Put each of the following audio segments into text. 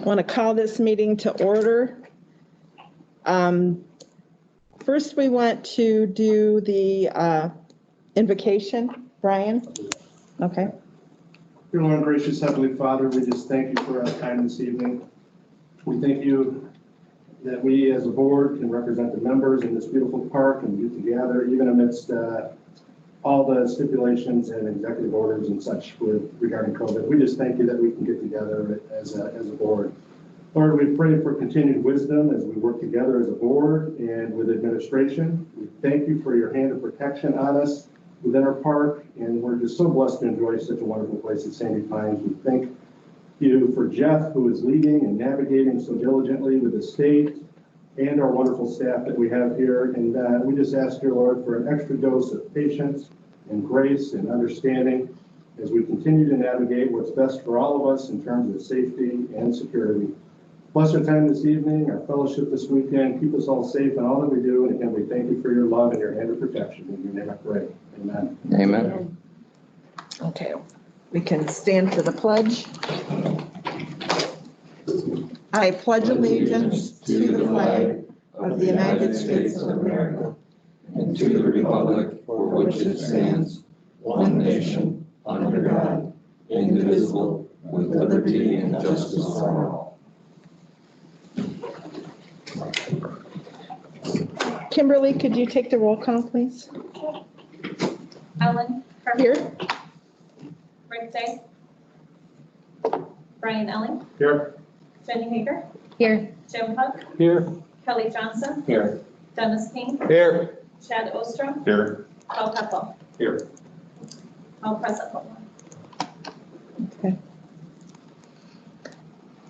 want to call this meeting to order. First, we want to do the invocation. Brian? Okay. Dear Lord, gracious Heavenly Father, we just thank you for our time this evening. We thank you that we as a board can represent the members in this beautiful park and get together even amidst all the stipulations and executive orders and such regarding COVID. We just thank you that we can get together as a board. Lord, we pray for continued wisdom as we work together as a board and with administration. We thank you for your hand of protection on us within our park, and we're just so blessed to enjoy such a wonderful place at Sandy Pines. We thank you for Jeff, who is leading and navigating so diligently with the state and our wonderful staff that we have here. And we just ask your Lord for an extra dose of patience and grace and understanding as we continue to navigate what's best for all of us in terms of safety and security. Bless our time this evening, our fellowship this weekend. Keep us all safe in all that we do. And again, we thank you for your love and your hand of protection. In your name I pray. Amen. Amen. Okay, we can stand for the pledge. I pledge allegiance to the flag of the United States of America and to the republic for which it stands, one nation, under God, indivisible, with liberty and justice for all. Kimberly, could you take the roll call, please? Ellen Here. Rick Day. Brian Elling. Here. Jenny Hager. Here. Jim Huck. Here. Kelly Johnson. Here. Dennis King. Here. Chad Ostrom. Here. Paul Pepple. Here. All present. Okay.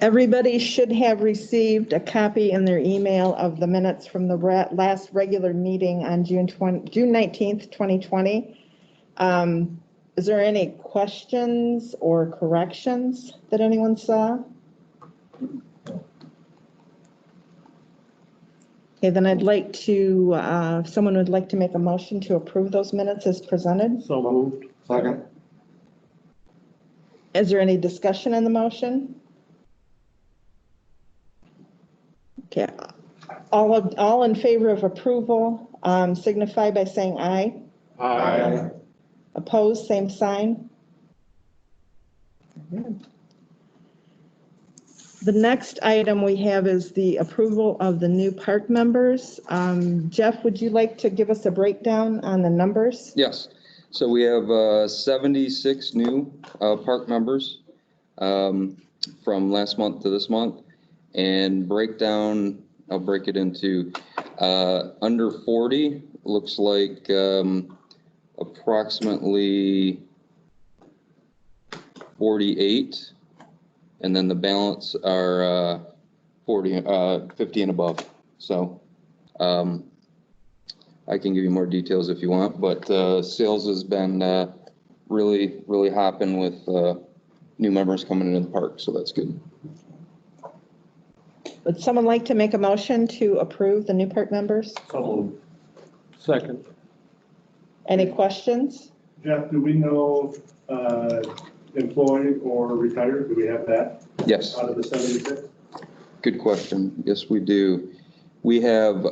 Everybody should have received a copy in their email of the minutes from the last regular meeting on June 19th, 2020. Is there any questions or corrections that anyone saw? Okay, then I'd like to, if someone would like to make a motion to approve those minutes as presented. So moved. Second. Is there any discussion on the motion? Okay, all in favor of approval, signify by saying aye. Aye. Opposed, same sign. The next item we have is the approval of the new park members. Jeff, would you like to give us a breakdown on the numbers? Yes. So we have 76 new park members from last month to this month. And breakdown, I'll break it into under 40, looks like approximately 48. And then the balance are 50 and above. So I can give you more details if you want, but sales has been really hopping with new members coming into the park, so that's good. Would someone like to make a motion to approve the new park members? So moved. Second. Any questions? Jeff, do we know employed or retired? Do we have that Yes, out of the 76? good question. Yes, we do. We have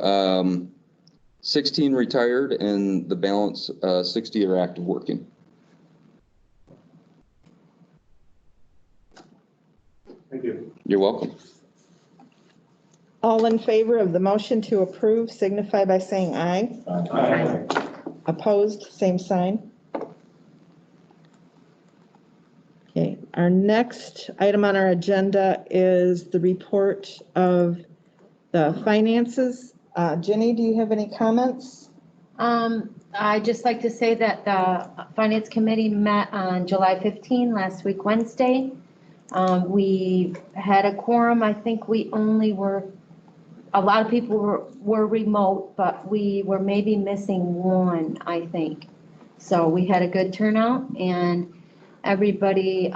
16 retired and the balance 60 are active working. Thank you. You're welcome. All in favor of the motion to approve, signify by saying aye. Aye. Opposed, same sign. Okay, our next item on our agenda is the report of the finances. Jenny, do you have any comments? I'd just like to say that the Finance Committee met on July 15, last week, Wednesday. We had a quorum. I think we only were, a lot of people were remote, but we were maybe missing one, I think. So we had a good turnout and everybody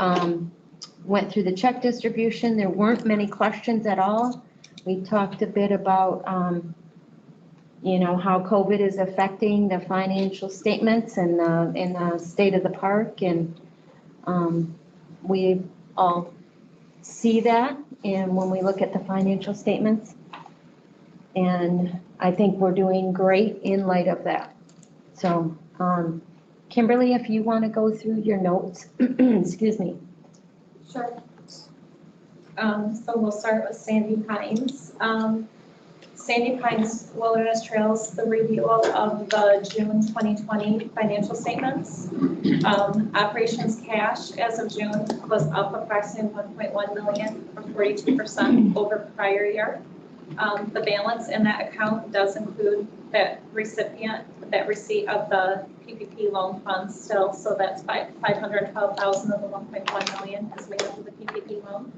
went through the check distribution. There weren't many questions at all. We talked a bit about, how COVID is affecting the financial statements and in the state of the park. And we all see that and when we look at the financial statements. And I think we're doing great in light of that. So, Kimberly, if you want to go through your notes, excuse me. Sure. So we'll start with Sandy Pines. Sandy Pines Wilderness Trails, the review of the June 2020 financial statements. Operations cash as of June was up approximately 1.1 million, or 42% over prior year. The balance in that account does include that receipt of the PPP loan funds still, so that's 512,000 of the 1.1 million is made up of the PPP loan.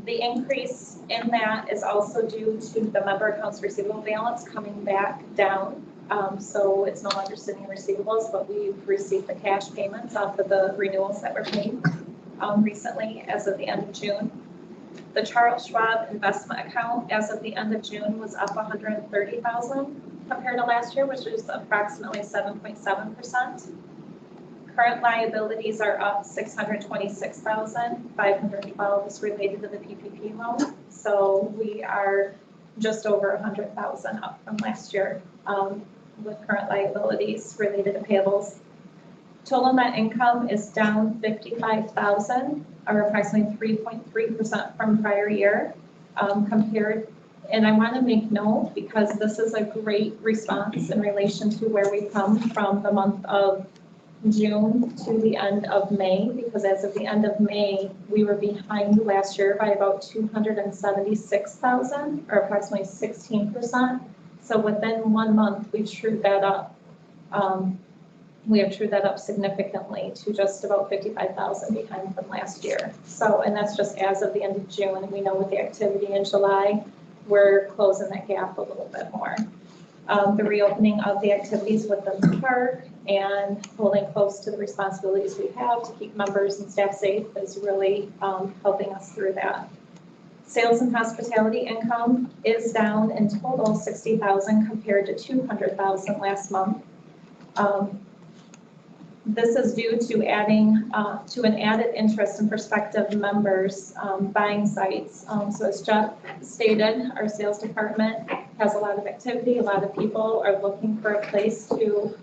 The increase in that is also due to the member accounts receivable balance coming back down. So it's no longer sitting in receivables, but we've received the cash payments off of the renewals that were paid recently as of the end of June. The Charles Schwab investment account as of the end of June was up 130,000 compared to last year, which is approximately 7.7%. Current liabilities are up 626,000. 512 is related to the PPP loan. So we are just over 100,000 up from last year with current liabilities related to payables. Total net income is down 55,000, or approximately 3.3% from prior year compared. And I want to make note, because this is a great response in relation to where we come from the month of June to the end of May, because as of the end of May, we were behind last year by about 276,000, or approximately 16%. So within 1 month, we trued that up. We have trued that up significantly to just about 55,000 behind from last year. So, and that's just as of the end of June, and we know with the activity in July, we're closing that gap a little bit more. The reopening of the activities within the park and holding close to the responsibilities we have to keep members and staff safe is really helping us through that. Sales and hospitality income is down in total 60,000 compared to 200,000 last month. This is due to adding to an added interest in prospective members buying sites. So as Jeff stated, our sales department has a lot of activity. A lot of people are looking for a place to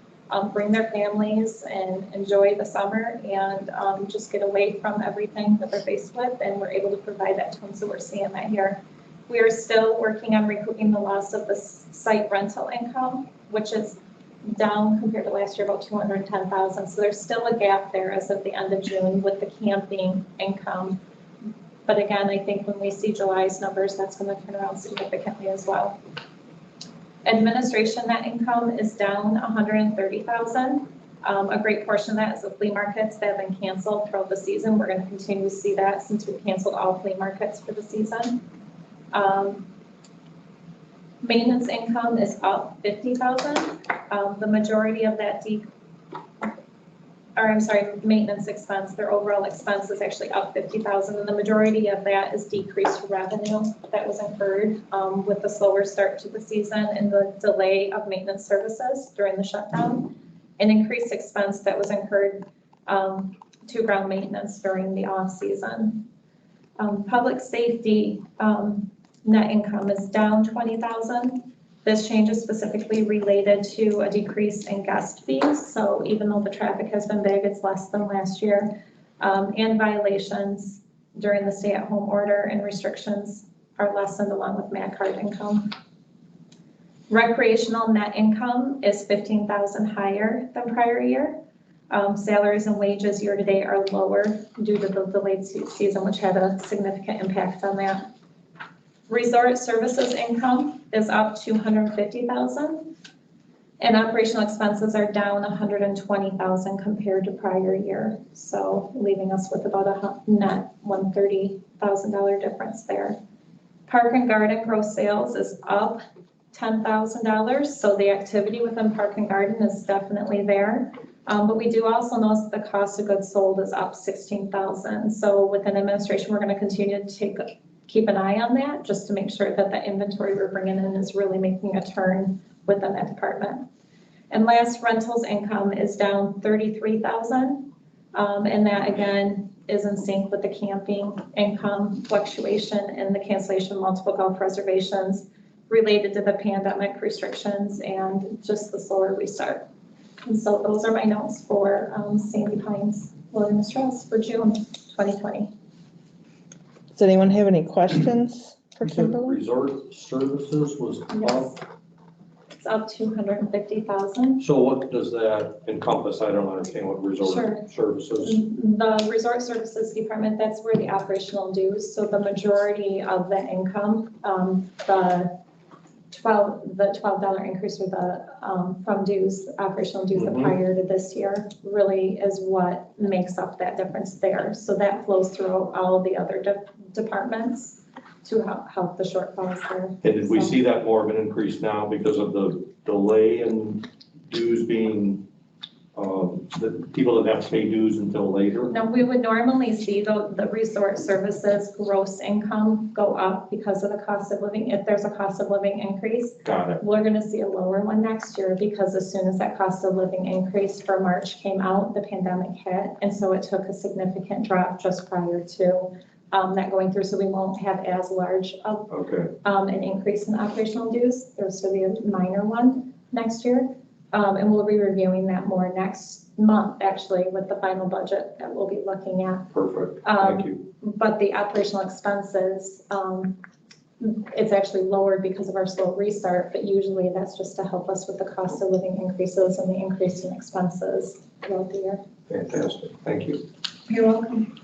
bring their families and enjoy the summer and just get away from everything that they're faced with, and we're able to provide that to them, so we're seeing that here. We are still working on recouping the loss of the site rental income, which is down compared to last year, about 210,000. So there's still a gap there as of the end of June with the camping income. But again, I think when we see July's numbers, that's going to turn around significantly as well. Administration net income is down 130,000. A great portion of that is the flea markets that have been canceled throughout the season. We're going to continue to see that since we've canceled all flea markets for the season. Maintenance income is up 50,000. The majority of that maintenance expense, their overall expense is actually up 50,000, and the majority of that is decreased revenue that was incurred with the slower start to the season and the delay of maintenance services during the shutdown, and increased expense that was incurred to ground maintenance during the off season. Public safety net income is down 20,000. This change is specifically related to a decrease in guest fees. So even though the traffic has been big, it's less than last year. And violations during the stay-at-home order and restrictions are lessened along with MAC card income. Recreational net income is 15,000 higher than prior year. Salaries and wages year-to-date are lower due to the delayed season, which had a significant impact on that. Resort services income is up 250,000, and operational expenses are down 120,000 compared to prior year. So leaving us with about a net $130,000 difference there. Park and Garden gross sales is up $10,000. So the activity within Park and Garden is definitely there. But we do also notice the cost of goods sold is up 16,000. So within administration, we're going to continue to keep an eye on that just to make sure that the inventory we're bringing in is really making a turn within that department. And last, rentals income is down 33,000. And that again is in sync with the camping income fluctuation and the cancellation of multiple golf reservations related to the pandemic restrictions and just the slower restart. And so those are my notes for Sandy Pines Wilderness Trails for June 2020. Does anyone have any questions for Kimberly? Resort services was Yes. up, It's up 250,000. so what does that encompass? I don't understand what resort Sure. services. The Resort Services Department, that's where the operational dues, so the majority of the income, the $12 increase with the, from dues, operational dues Mhm. prior to this year, really is what makes up that difference there. So that flows through all the other departments to help the shortfalls there. And did we So- see that more of an increase now because of the delay in dues being, the people that have to pay dues until later? No, we would normally see the resort services gross income go up because of the cost of living. If there's a cost of living increase, Got it. we're gonna see a lower one next year because as soon as that cost of living increase for March came out, the pandemic hit. And so it took a significant drop just prior to that going through. So we won't have as large of Okay, an increase in operational dues. There's still be a minor one next year. And we'll be reviewing that more next month, actually, with the final budget that we'll be looking at. perfect. Thank you. But the operational expenses, it's actually lowered because of our slow restart, but usually that's just to help us with the cost of living increases and the increase in expenses throughout the year. Fantastic. Thank you. You're welcome.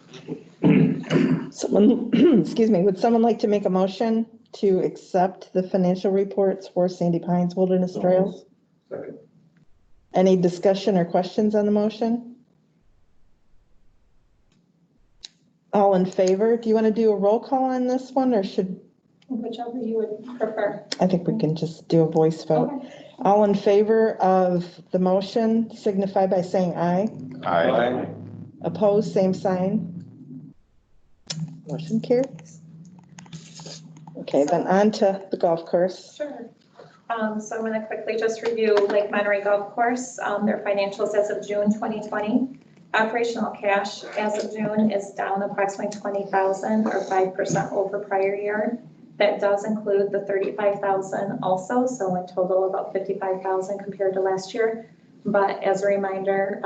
Someone, excuse me, would someone like to make a motion to accept the financial reports for Sandy Pines Wilderness Trails? Second. Any discussion or questions on the motion? All in favor? Do you want to do a roll call on this one, or should, Whichever you would prefer. I think we can just do a voice vote. Okay. All in favor of the motion signify by saying aye. Aye. Opposed, same sign. Motion carries. Okay, then on to the golf course. Sure. So I'm going to quickly just review Lake Monterey Golf Course, their financials as of June 2020. Operational cash as of June is down approximately 20,000 or 5% over prior year. That does include the 35,000 also, so in total about 55,000 compared to last year. But as a reminder,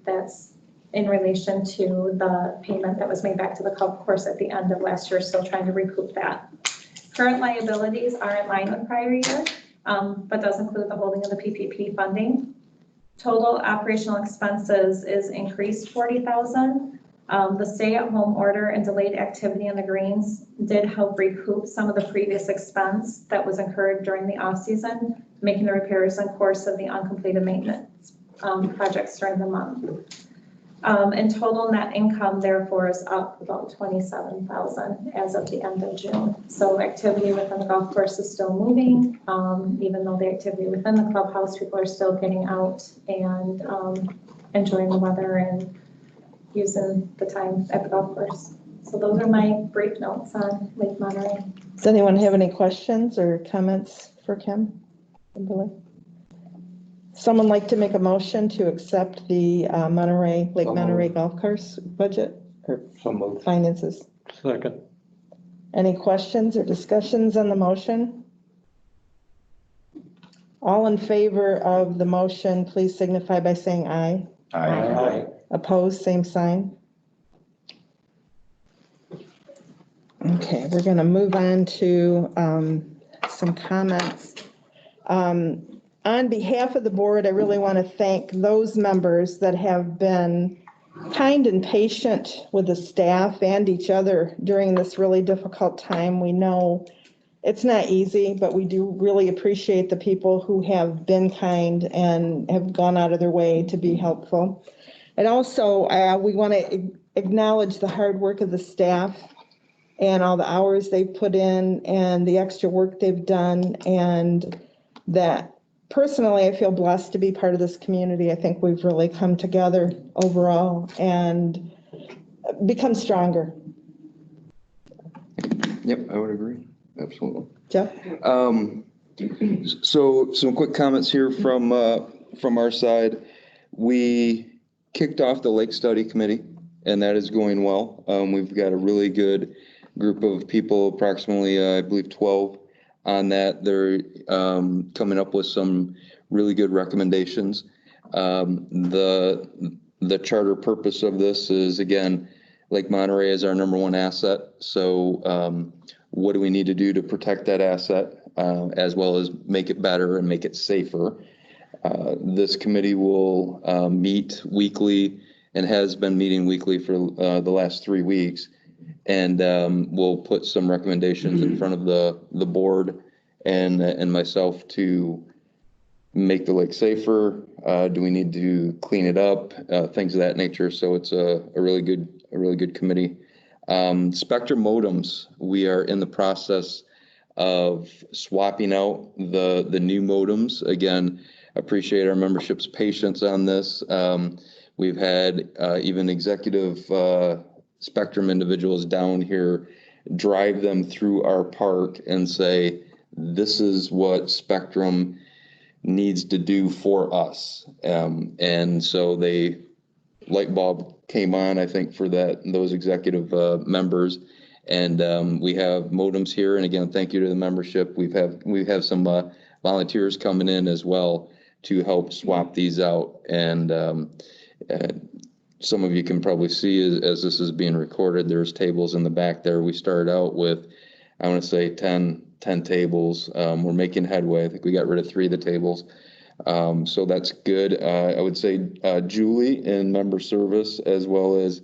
that's in relation to the payment that was made back to the golf course at the end of last year, still trying to recoup that. Current liabilities are in line with prior year, but does include the holding of the PPP funding. Total operational expenses is increased 40,000. The stay-at-home order and delayed activity in the greens did help recoup some of the previous expense that was incurred during the off-season, making the repairs and course of the uncompleted maintenance projects during the month. And total net income therefore is up about 27,000 as of the end of June. So activity within the golf course is still moving, even though the activity within the clubhouse, people are still getting out and enjoying the weather and using the time at the golf course. So those are my brief notes on Lake Monterey. Does anyone have any questions or comments for Kim? Kimberly? Someone like to make a motion to accept the Lake Monterey Golf Course budget or So moved. finances? Second. Any questions or discussions on the motion? All in favor of the motion, please signify by saying aye. Aye. Opposed, same sign. Okay, we're going to move on to some comments. On behalf of the board, I really want to thank those members that have been kind and patient with the staff and each other during this really difficult time. We know it's not easy, but we do really appreciate the people who have been kind and have gone out of their way to be helpful. And also, we want to acknowledge the hard work of the staff and all the hours they've put in and the extra work they've done, and that personally, I feel blessed to be part of this community. I think we've really come together overall and become stronger. Yep, I would agree. Absolutely. Jeff? So some quick comments here from our side. We kicked off the Lake Study Committee and that is going well. We've got a really good group of people, approximately, I believe 12 on that. They're coming up with some really good recommendations. The charter purpose of this is, again, Lake Monterey is our number one asset. So what do we need to do to protect that asset, as well as make it better and make it safer? This committee will meet weekly and has been meeting weekly for the last 3 weeks. And we'll put some recommendations in front of the board and myself to make the lake safer. Do we need to clean it up? Things of that nature. So it's a really good committee. Spectrum modems, we are in the process of swapping out the new modems. Again, appreciate our membership's patience on this. We've had even executive Spectrum individuals down here drive them through our park and say, this is what Spectrum needs to do for us. And so light bulb came on, I think, for those executive members. And we have modems here. And again, thank you to the membership. We have some volunteers coming in as well to help swap these out. And some of you can probably see as this is being recorded, there's tables in the back there. We started out with, I want to say 10 tables. We're making headway. I think we got rid of 3 of the tables. So that's good. I would say Julie in member service, as well as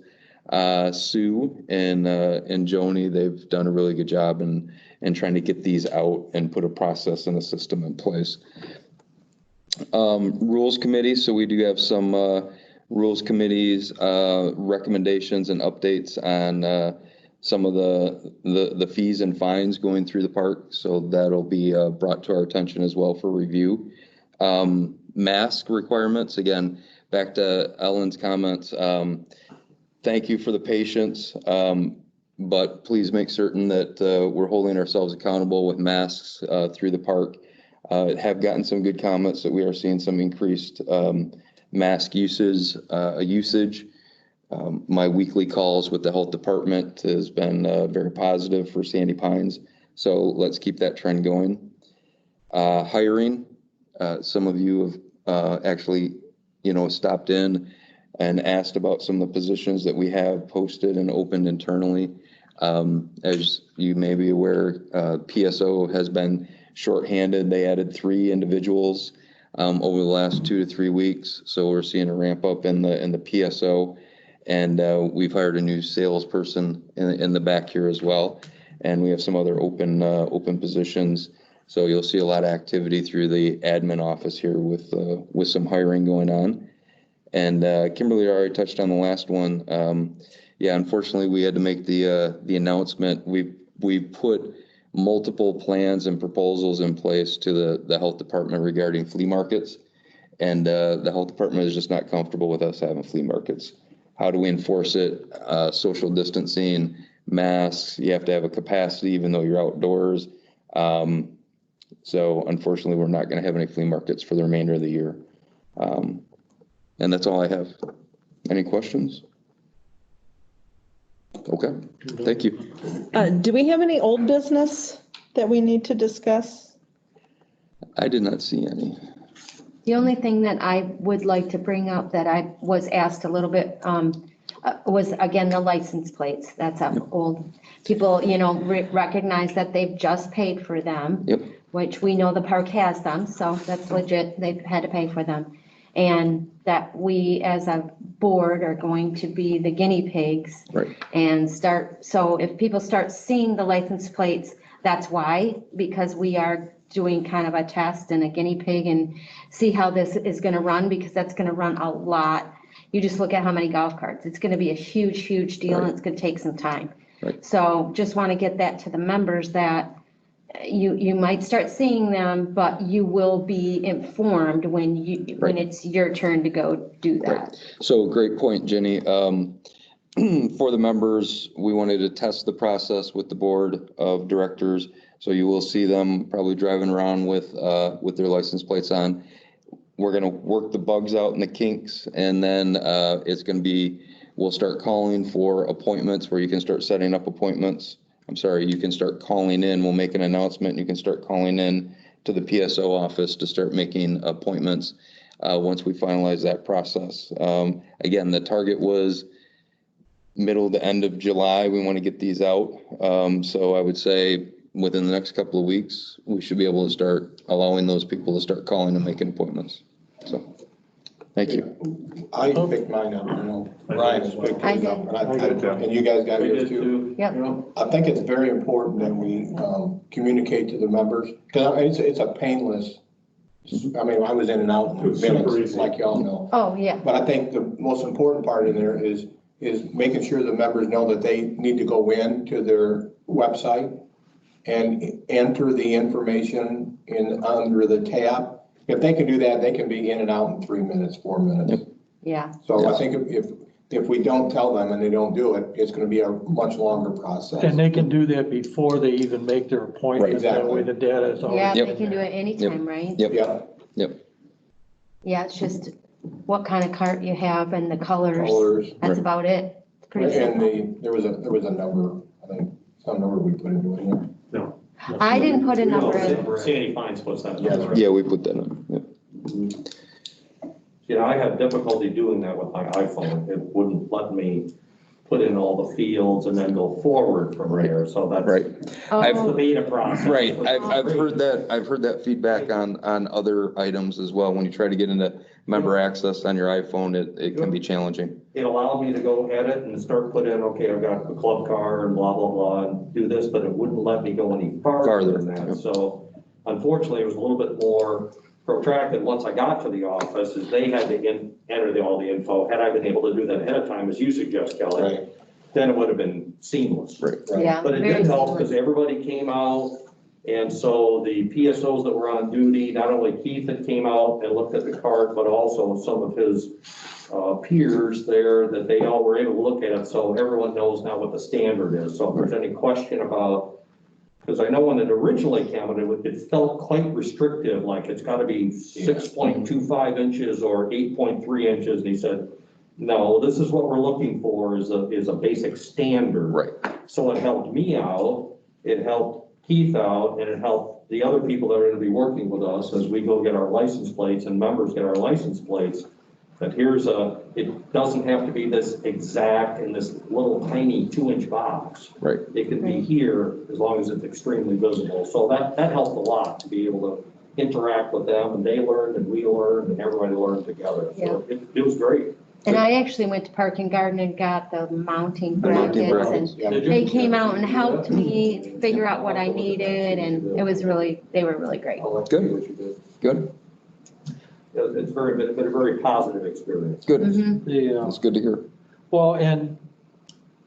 Sue and Joni, they've done a really good job in trying to get these out and put a process and a system in place. Rules committee. So we do have some rules committees, recommendations and updates on some of the fees and fines going through the park. So that'll be brought to our attention as well for review. Mask requirements, again, back to Ellen's comments. Thank you for the patience, but please make certain that we're holding ourselves accountable with masks through the park. Have gotten some good comments that we are seeing some increased mask usage. My weekly calls with the health department has been very positive for Sandy Pines. So let's keep that trend going. Hiring, some of you have actually, stopped in and asked about some of the positions that we have posted and opened internally. As you may be aware, PSO has been shorthanded. They added 3 individuals over the last 2 to 3 weeks. So we're seeing a ramp up in the PSO. And we've hired a new salesperson in the back here as well. And we have some other open positions. So you'll see a lot of activity through the admin office here with some hiring going on. And Kimberly already touched on the last one. Unfortunately, we had to make the announcement. We put multiple plans and proposals in place to the health department regarding flea markets. And the health department is just not comfortable with us having flea markets. How do we enforce it? Social distancing, masks, you have to have a capacity even though you're outdoors. So unfortunately, we're not going to have any flea markets for the remainder of the year. And that's all I have. Any questions? Okay, thank you. Do we have any old business that we need to discuss? I did not see any. The only thing that I would like to bring up that I was asked a little bit was, again, the license plates. That's old. People, recognize that they've just paid for them. Yep. Which we know the park has them, so that's legit. They've had to pay for them. And that we, as a board, are going to be the guinea pigs. Right. And so if people start seeing the license plates, that's why, because we are doing kind of a test and a guinea pig and see how this is going to run, because that's going to run a lot. You just look at how many golf carts. It's going to be a huge, huge deal, and it's going to take some time. Right. So just want to get that to the members that you might start seeing them, but you will be informed when it's your turn to go do that. Right. So great point, Jenny. For the members, we wanted to test the process with the board of directors. So you will see them probably driving around with their license plates on. we're gonna work the bugs out and the kinks, and then, it's gonna be, we'll start calling for appointments where you can start setting up appointments. I'm sorry, you can start calling in, we'll make an announcement, you can start calling in to the PSO office to start making appointments, once we finalize that process. Again, the target was middle to end of July, we want to get these out. So I would say within the next couple of weeks, we should be able to start allowing those people to start calling and making appointments. So, thank you. I picked mine up, Ryan has picked I his did. up, and you guys got We yours did too. too. Yep. Yeah. I think it's very important that we communicate to the members, because it's a painless, I mean, I was in and out in Super minutes, easy. like y'all know. Oh, yeah. But I think the most important part in there is making sure the members know that they need to go in to their website and enter the information under the tab. If they can do that, they can be in and out in 3 minutes, 4 minutes. Yeah. So I think if we don't tell them and they don't do it, it's gonna be a much longer process. And they can do that before they even make their appointment, that way the data is Yeah, already they in can do there. it anytime, right? Yep. Yeah, Yeah, it's just what kind of cart you have and the colors. colors. That's about it. It's pretty And simple. there was a number, I think, some number we put into it here. No. I didn't put a No, number in. Sandy Fines puts that. Yes. number in. Yeah, we put that in, yeah. Yeah, I had difficulty doing that with my iPhone. It wouldn't let me put in all the fields and then go forward from there, so that's. Right. That's the Oh, beta process. Right, I've heard that feedback on other items as well. When you try to get into member access on your iPhone, it can be challenging. It allowed me to go edit and start put in, okay, I've got the club car and blah, blah, blah, and do this, but it wouldn't let me go any farther than Farther, that. So unfortunately, it was a little bit more protracted once I got to the office, is they had to enter all the info. Had I been able to do that ahead of time, as you suggest, Kelly, Right. then it would have been seamless. Right. yeah. But it very did help seamless. because everybody came out, and so the PSOs that were on duty, not only Keith that came out and looked at the cart, but also some of his peers there, that they all were able to look at it, so everyone knows now what the standard is. So if there's any question about, because I know when it originally came out, it felt quite restrictive, like it's gotta be 6.25 inches or 8.3 inches, and he said, no, this is what we're looking for, is a basic standard. Right. So it helped me out, it helped Keith out, and it helped the other people that are gonna be working with us as we go get our license plates and members get our license plates. That it doesn't have to be this exact in this little tiny 2-inch box. Right. It could be here as long as it's extremely visible. So that helped a lot to be able to interact with them, and they learned and we learned and everybody learned together. So it was great. And I actually went to Park and Garden and got the mounting The mounting brackets, brackets. and Yeah. Did you? they came out and helped me figure out what I needed, and they were really great. I'll let you do what you did. Good, It's been a very positive experience. good. Mhm. Yeah, That's good to hear. well, and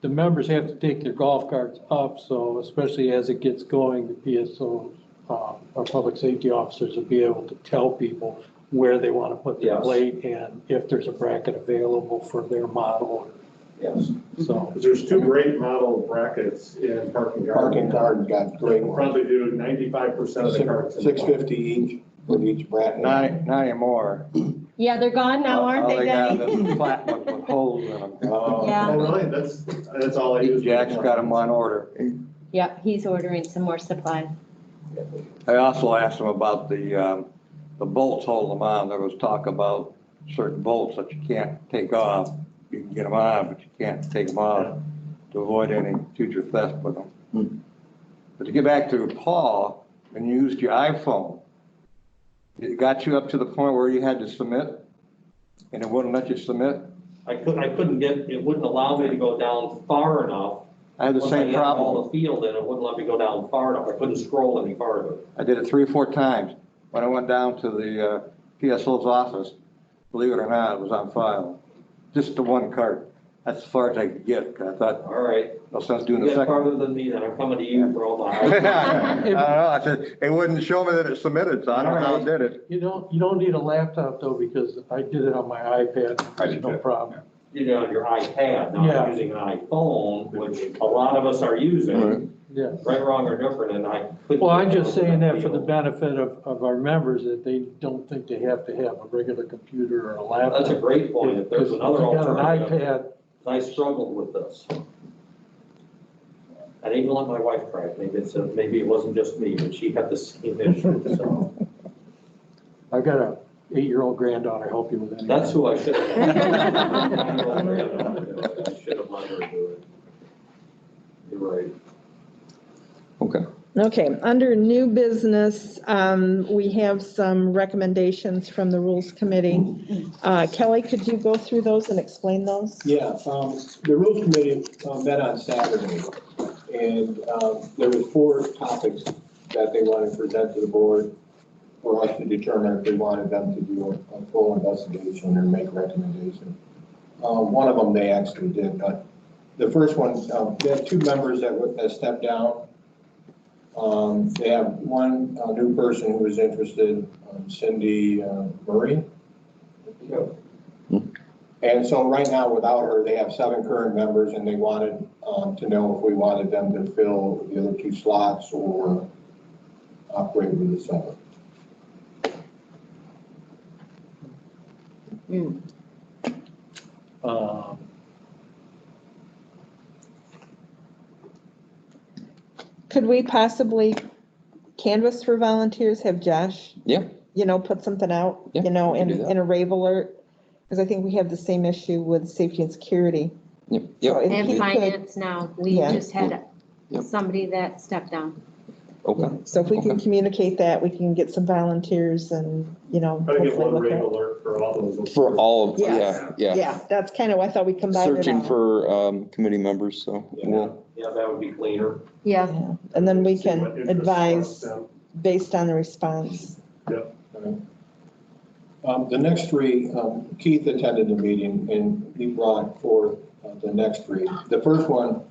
the members have to take their golf carts up, so especially as it gets going, the PSOs, our public safety officers will be able to tell people where they want to put their Yes. plate and if there's a bracket available for their model, Yes. so. There's two great model brackets in parking Parking garden. cars got great ones. Probably do 95% of the carts. in the park. $6.50 each for each bracket. Not anymore. Yeah, they're gone now, aren't All they, got Denny? is flat ones with holes in them. Yeah. Oh, really? That's all I use. Jack's got them on order. Yep, he's ordering some more supplies. I also asked him about the bolts holding them on. There was talk about certain bolts that you can't take off. You can get them on, but you can't take them off to avoid any future theft with them. But to get back to Paul, when you used your iPhone, it got you up to the point where you had to submit, and it wouldn't let you submit? I couldn't it wouldn't allow me to go down far enough. I had the Once same had problem. all the field in, it wouldn't let me go down far enough. I couldn't scroll any farther. I did it 3 or 4 times. When I went down to the PSO's office, believe it or not, it was on file. Just the one cart. That's as far as I could get, 'cause I thought, All right. no sense doing You the get second. farther than me, then I'm coming to you for all I my. don't know, I said, it wouldn't show me that it submitted, so I don't know how it did it. You don't need a laptop though, because I did it on my iPad, there's no problem. You know, your iPad, Yeah. not using an iPhone, which a lot of us are using. Yes. right, wrong, or different, and I couldn't. Well, I'm just saying that for the feel. benefit of our members, that they don't think they have to have a regular computer or a laptop. That's a great point, if there's Because another if you got an alternative, iPad, I struggled with this. I didn't even let my wife try it, maybe it wasn't just me, but she had the same issue, so. I've got a 8-year-old granddaughter help you with it. That's who I should have. I should have let her do it. You're right. Okay. Okay, under new business, we have some recommendations from the Rules Committee. Kelly, could you go through those and explain those? Yeah, the Rules Committee met on Saturday, and there was 4 topics that they wanted to present to the board for us to determine if they wanted them to do a full investigation or make recommendations. One of them they actually did, but the first one, they had 2 members that stepped down. They have one new person who was interested, Cindy Murray. And so right now, without her, they have 7 current members, and they wanted to know if we wanted them to fill the other 2 slots or operate with the 7. Could we possibly canvass for volunteers, have Josh, Yeah, put something out, Yeah, we can do that. in a rave alert? Because I think we have the same issue with safety and security. yep, So yep, if And he could- finance now, we Yeah. just had Yep. somebody that stepped down. okay. So if we can Okay. communicate that, we can get some volunteers and, Try to get hopefully one look rate at. alert for all those. For all of, Yes. yeah. Yeah, that's kind of, I thought we combined it Searching all. for committee members, so we'll, Yeah, that would be cleaner. Yeah, Yeah, and then we See what can interest advise sparks them. based on the response. The next 3, Keith attended the meeting, and he brought forth the next 3. The first one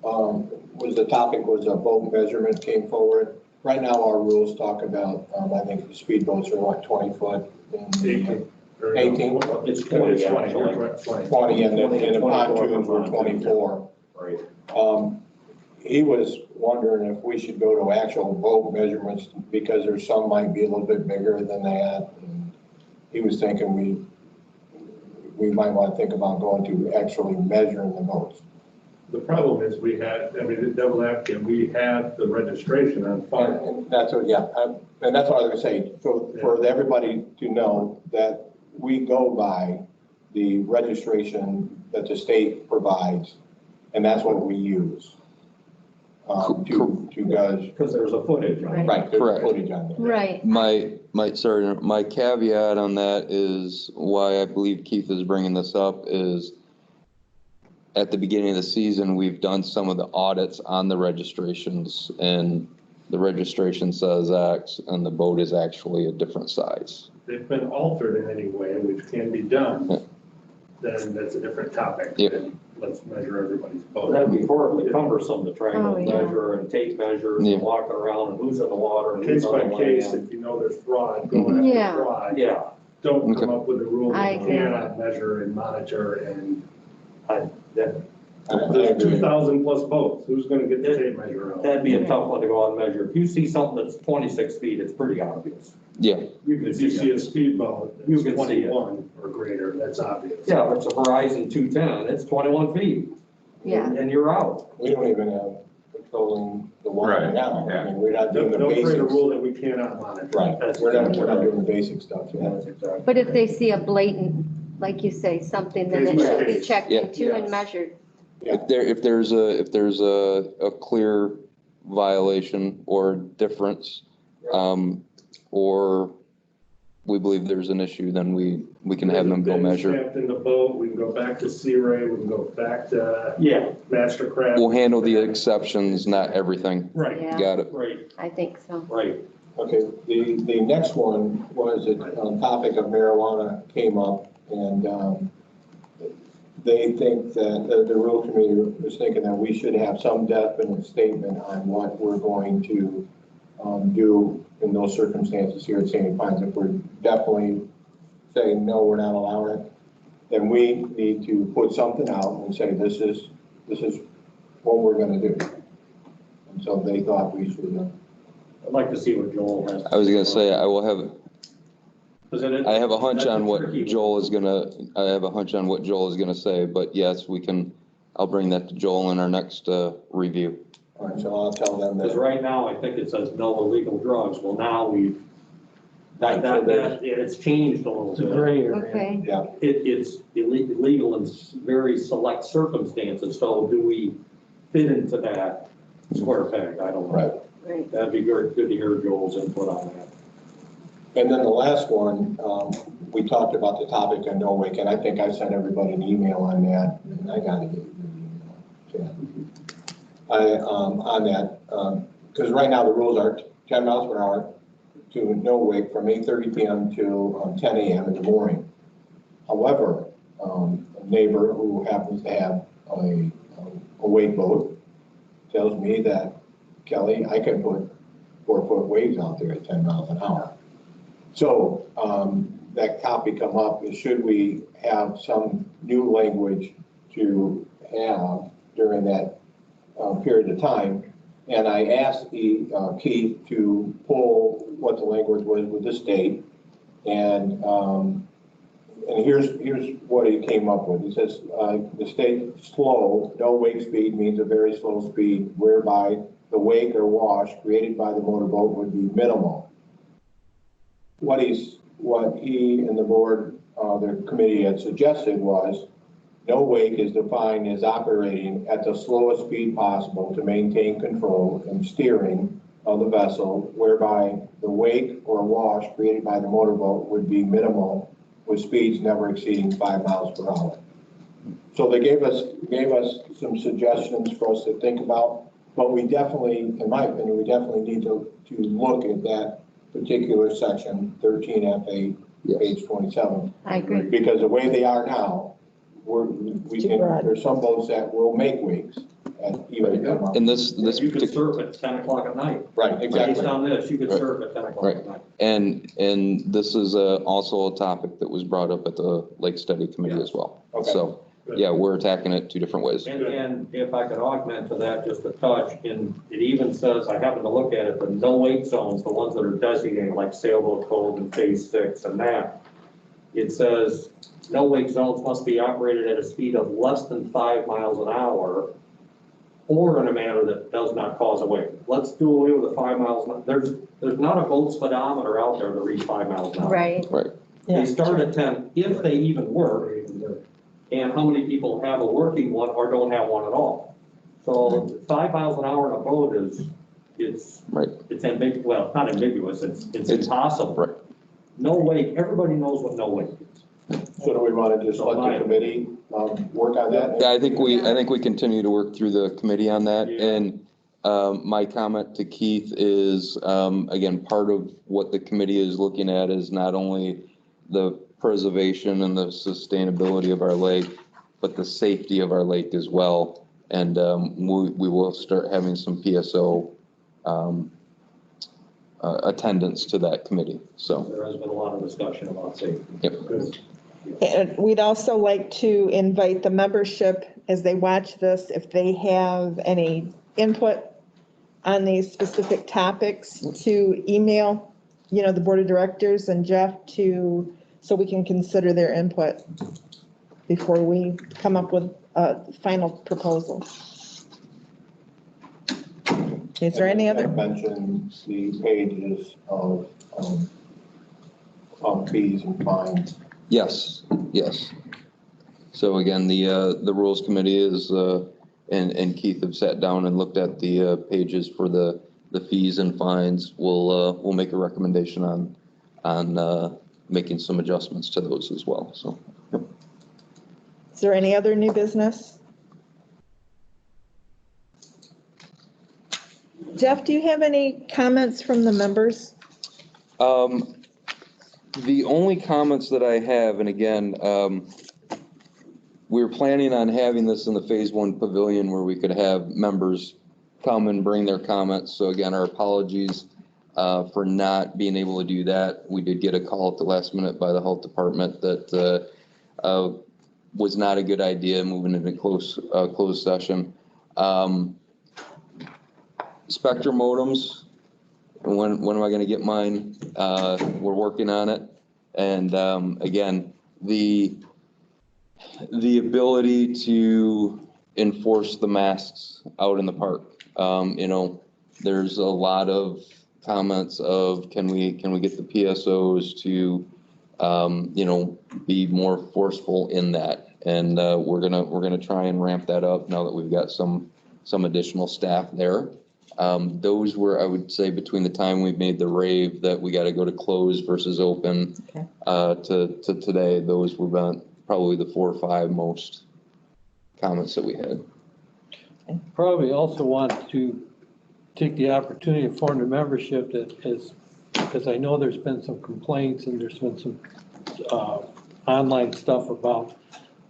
was the topic was a boat measurement came forward. Right now, our rules talk about, I think the speedboats are 20 foot. And the, 18. It's 20, actually. 20, and the pontoons were 24. Right. He was wondering if we should go to actual boat measurements, because there's some might be a little bit bigger than that. And he was thinking we might want to think about going to actually measuring the boats. The problem is the double advocate, we have the registration on file. And that's what, yeah, and that's what I was gonna say, for everybody to know that we go by the registration that the state provides, and that's what we use. To guys, Because there's a footage on it. right, there's Correct. footage on there. right. my caveat on that is why I believe Keith is bringing this up is at the beginning of the season, we've done some of the audits on the registrations, and the registration says X and the boat is actually a different size. They've been altered in any way, which can be done, then that's a different topic. Yep. than Let's measure everybody's boat. That'd be horribly cumbersome to try Oh, and yeah. measure and tape measures Yeah. and walk around and who's in the water and Case who's on by the case, land. if you know there's fraud, go after Yeah. fraud. Yeah, Don't Okay. come up with a rule I that you agree. cannot measure and monitor and I there's agree. 2,000 plus boats. Who's gonna get the tape measure out? that'd be a tough one to go out and measure. If you see something that's 26 feet, it's pretty obvious. Yeah, You can If you see see it. a speedboat You that's can see it. 21 or greater, that's obvious. Yeah, if it's a Horizon 210, it's 21 feet. Yeah. And you're out. We don't even have controlling the water Right, now. yeah. I mean, we're not doing Don't the create a basics. rule that we cannot monitor. Right, That's we're not exactly right. doing the basic stuff yet. That's exactly. But if they see a blatant, like you say, something, then it Case by should be case. checked Yeah. into and Yes. measured. if there's a clear violation or difference, or we believe there's an issue, then we can have them go They measure. Stamped in the boat, we can go back to Sea Ray, we can go back to Yeah, Mastercraft. We'll handle the exceptions, not everything. Right. Yeah, Got it. right, I think so. right. Okay, the next one was a topic of marijuana came up, and they think that the rule committee was thinking that we should have some definite statement on what we're going to do in those circumstances here at Sandy Pines. If we're definitely saying, no, we're not allowing it, then we need to put something out and say, this is what we're gonna do. And so they thought we should, I'd like to see what Joel has. I was gonna say, I will have, President, I have a hunch that's on what tricky one. Joel is gonna, I have a hunch on what Joel is gonna say, but yes, I'll bring that to Joel in our next, review. all right, so I'll tell them Because that. right now, I think it says no illegal drugs. Well, now we've, it's changed a little It's a bit. gray area. Okay, It's illegal in very select circumstances, so do we fit into that square peg? I don't know. right. That'd be good to hear Joel's input on that. And then the last one, we talked about the topic of no wake, and I think I sent everybody an email on that, and I gotta get your email. On that, because right now the rules are 10 miles per hour to no wake from 8:30 PM to 10 AM in the morning. However, a neighbor who happens to have a wake boat tells me that, Kelly, I can put 4-foot waves out there at 10 miles an hour. So that topic come up is, should we have some new language to have during that period of time? And I asked Keith to pull what the language was with the state. And here's what he came up with. He says, the state slow, no wake speed means a very slow speed whereby the wake or wash created by the motorboat would be minimal. What he and the board, the committee had suggested was, no wake is defined as operating at the slowest speed possible to maintain control and steering of the vessel, whereby the wake or wash created by the motorboat would be minimal, with speeds never exceeding 5 miles per hour. So they gave us some suggestions for us to think about, but we definitely, in my opinion, we definitely need to look at that particular section 13F8, Yes. page 27. I agree. Because the way they are now, there's some boats that will make wakes at even 10 miles. And this You could particular, surf at 10 o'clock at night. Right, Based exactly. on this, you could Right. surf at 10 o'clock Right. at night. and this is also a topic that was brought up at the Lake Study Committee as well. Okay. So, yeah, we're attacking it two different ways. And if I could augment to that just a touch, and it even says, I happened to look at it, the no wake zones, the ones that are designated like Sailboat Cove and Phase 6 and that, it says, no wake zones must be operated at a speed of less than 5 miles an hour or in a manner that does not cause a wake. Let's do away with the 5 miles. There's not a boat speedometer out there to reach 5 miles an hour. Right. Yeah. They start at 10 if they even work. And how many people have a working one or don't have one at all? So 5 miles an hour in a boat it's ambiguous, well, not ambiguous, it's impossible. Right. No wake, everybody knows what no wake is. So do we want to just let the committee work on that? Yeah, I think we continue to work through the committee on that. Yeah. And my comment to Keith is, again, part of what the committee is looking at is not only the preservation and the sustainability of our lake, but the safety of our lake as well. And we will start having some PSO attendance to that committee, so. There has been a lot of discussion about safety. Yep. And we'd also like to invite the membership, as they watch this, if they have any input on these specific topics, to email, the board of directors and Jeff so we can consider their input before we come up with a final proposal. Is there any I other? mentioned the pages of fees and fines. Yes. So again, the Rules Committee is, and Keith have sat down and looked at the pages for the fees and fines. We'll make a recommendation on making some adjustments to those as well, so. Is there any other new business? Jeff, do you have any comments from the members? The only comments that I have, and again, we're planning on having this in the Phase 1 pavilion where we could have members come and bring their comments. So again, our apologies for not being able to do that. We did get a call at the last minute by the health department that was not a good idea moving into closed session. Spectrum modems, when am I gonna get mine? We're working on it. And, again, the ability to enforce the masks out in the park. You know, there's a lot of comments of, can we get the PSOs to, you know, be more forceful in that? And, we're gonna try and ramp that up now that we've got some additional staff there. Those were, I would say, between the time we made the rave that we gotta go to close versus open, to today, those were about probably the 4 or 5 most comments that we had. Probably also want to take the opportunity to inform the membership that is, because I know there's been some complaints and there's been some online stuff about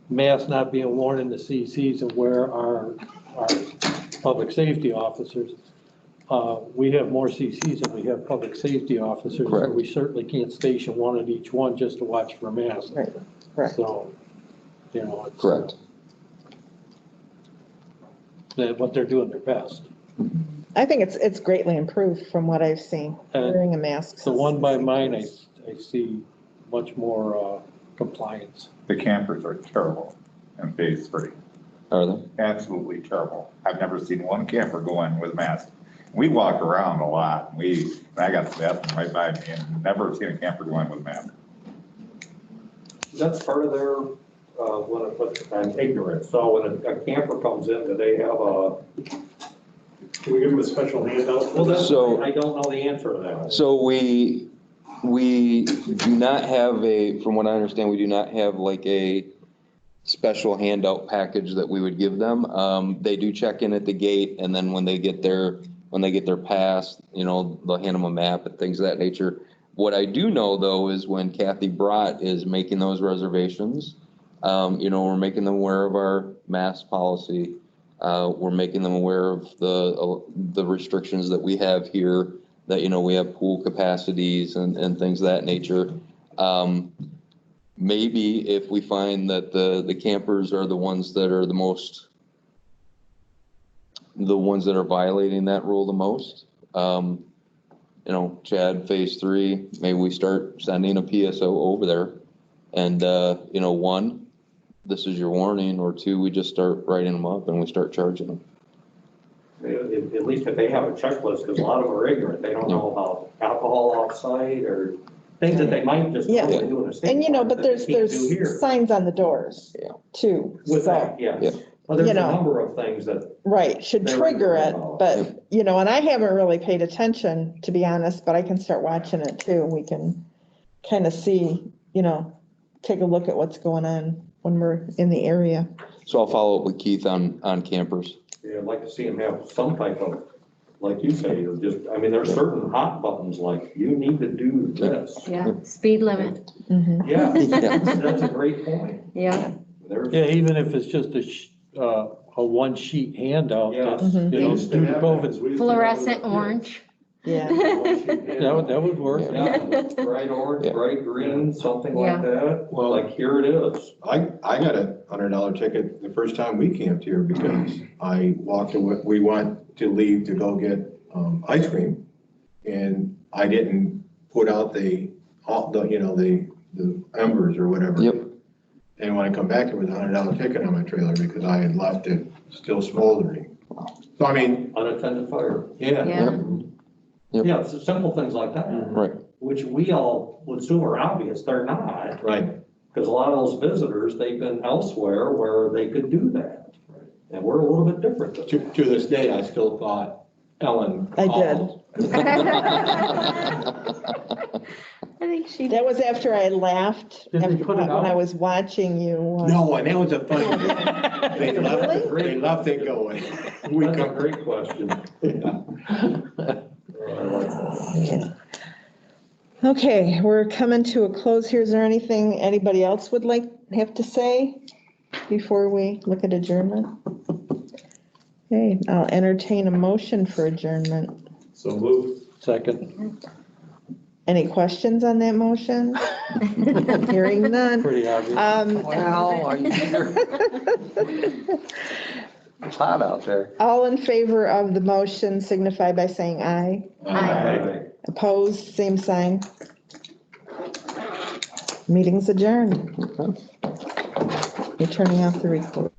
masks not being worn in the CCs and where our public safety officers. We have more CCs than we have public safety officers. Correct. We certainly can't station one at each one just to watch for masks. Right, correct. So, you know. it's- Correct. But they're doing their best. I think it's greatly improved from what I've seen, wearing a mask. The one by mine, I see much more compliance. The campers are terrible in phase 3. Are they? Absolutely terrible. I've never seen one camper go in with a mask. We walk around a lot. I got the bathroom right by me and never seen a camper go in with a mask. That's part of their, I'm ignorant, so when a camper comes in, do they have Can we give them a special handout? well, that's, So- I don't know the answer to that. So we do not have from what I understand, we do not have like a special handout package that we would give them. They do check in at the gate, and then when they get their pass, you know, they'll hand them a map and things of that nature. What I do know though is when Kathy Brott is making those reservations, you know, we're making them aware of our mask policy. We're making them aware of the restrictions that we have here, that, you know, we have pool capacities and things of that nature. Maybe if we find that the campers are the ones that are the ones that are violating that rule the most, you know, Chad, phase 3, maybe we start sending a PSO over there. And, you know, 1, this is your warning, or 2, we just start writing them up and we start charging them. At least if they have a checklist, because a lot of them are ignorant, they don't know about alcohol off-site or things that they might just Yeah. totally do in a state. And you know, park but that they can't do here. there's signs on the doors Yeah. too. With So, that, yes. Yeah. Well, there's You a know. number of things that, right, should They're trigger worried it, about. but, you know, and I haven't really paid attention, to be honest, but I can start watching it too. We can kind of see, you know, take a look at what's going on when we're in the area. So I'll follow up with Keith on campers. yeah, I'd like to see them have some type of, like you say, of just, I mean, there's certain hot buttons, like, you need to do this. Yeah, speed limit, Mhm. Yeah, Yeah. that's a great point. yeah. There's, Yeah, even if it's just a one-sheet handout, Yeah. that's, you know, due to COVID. Fluorescent orange. Yeah, That would work. Yeah, bright orange, Yeah. bright green, something Yeah. like that, Well- like, here it is. I got a $100 ticket the first time we camped here because I walked away, we went to leave to go get ice cream. And I didn't put out the embers or whatever. Yep. And when I come back, there was a $100 ticket on my trailer because I had left it still smoldering. So I mean, Unattended fire. yeah. Yeah. Yep. Yeah, it's simple things like that, Right. which we all would assume are obvious, they're not. Right. Because a lot of those visitors, they've been elsewhere where they could do that. And we're a little bit different. To this day, I still thought Ellen I did. called. I think she. that was after I laughed, Did they after- put it when I out? was watching you. No, and that was a funny, they left it going. We That's a come, great question. Okay, we're coming to a close here. Is there anything anybody else would have to say before we look at adjournment? Okay, I'll entertain a motion for adjournment. So moved. Second, Any questions on that motion? Hearing none. pretty obvious. Well, are you sure? It's hot out there. All in favor of the motion signify by saying aye. Aye. Opposed, same sign. Meeting's adjourned. You're turning off the record.